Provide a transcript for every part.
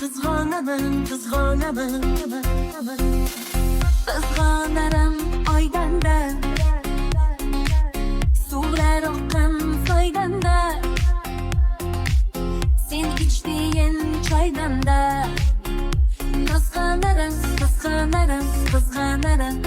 kızganaman, kızganaman. Kızganarım oydanda, sular oqqan soydanda, sen içtiğin çaydanda. Kızganarım, kızganarım, kızganarım.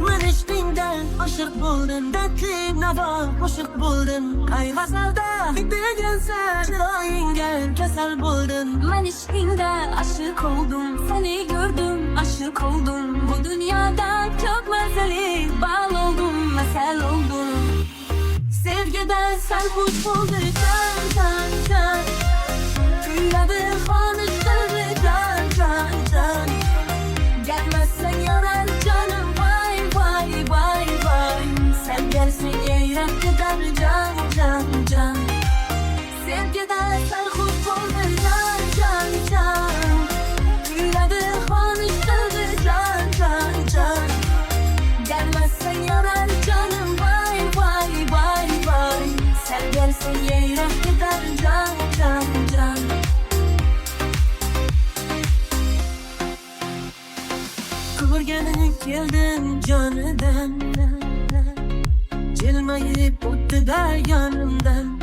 Men içtiğinden aşık buldum, dertli nava aşık buldum. Kayvasalda degen sen, çırayingen kesel buldum. Men içtiğinden aşık oldum, seni gördüm, aşık oldum. Bu dünyada çok mesele, bal oldum, mesel oldum. Sevgiden sarhoş oldu can, can, can. Gülladı konuşturdu can, can, can. Gelmezsen yarar canım, vay, vay, vay, vay. Sen gelsin yeyrak gider can, can, can. Sevgiden sarhoş oldu can, can, can. Gülladı konuşturdu can, can, can. Gelmezsen yarar canım, vay, vay, vay, vay. Sen gelsin yeyrak gider can, can, can. Kıvırganıp geldim canıdan, cilmeyip öttü de yanımdan.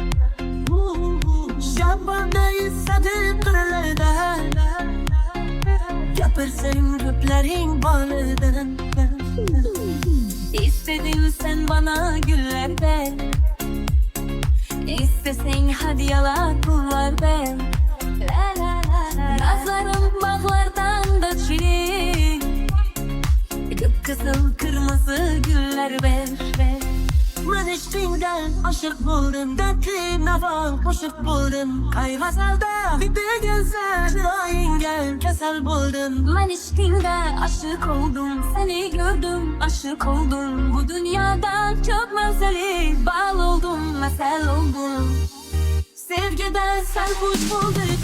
Şambanda istedim kırıldan, yapırsın köplerin balından. İstedim sen bana güller ver, İstesen hadiyeler pullar ver. Nazlarım bağlardan da çiğ, kıpkızıl kırmızı güller ver, ver. Ben içtiğimden aşık buldum, dertli nava aşık buldum. Kayvasalda degen sen, çırayingen kesel buldum. Ben içtiğimden aşık oldum, seni gördüm, aşık oldum. Bu dünyada çok mesele, bal oldum, mesel oldum. Sevgiden sarhoş buldum.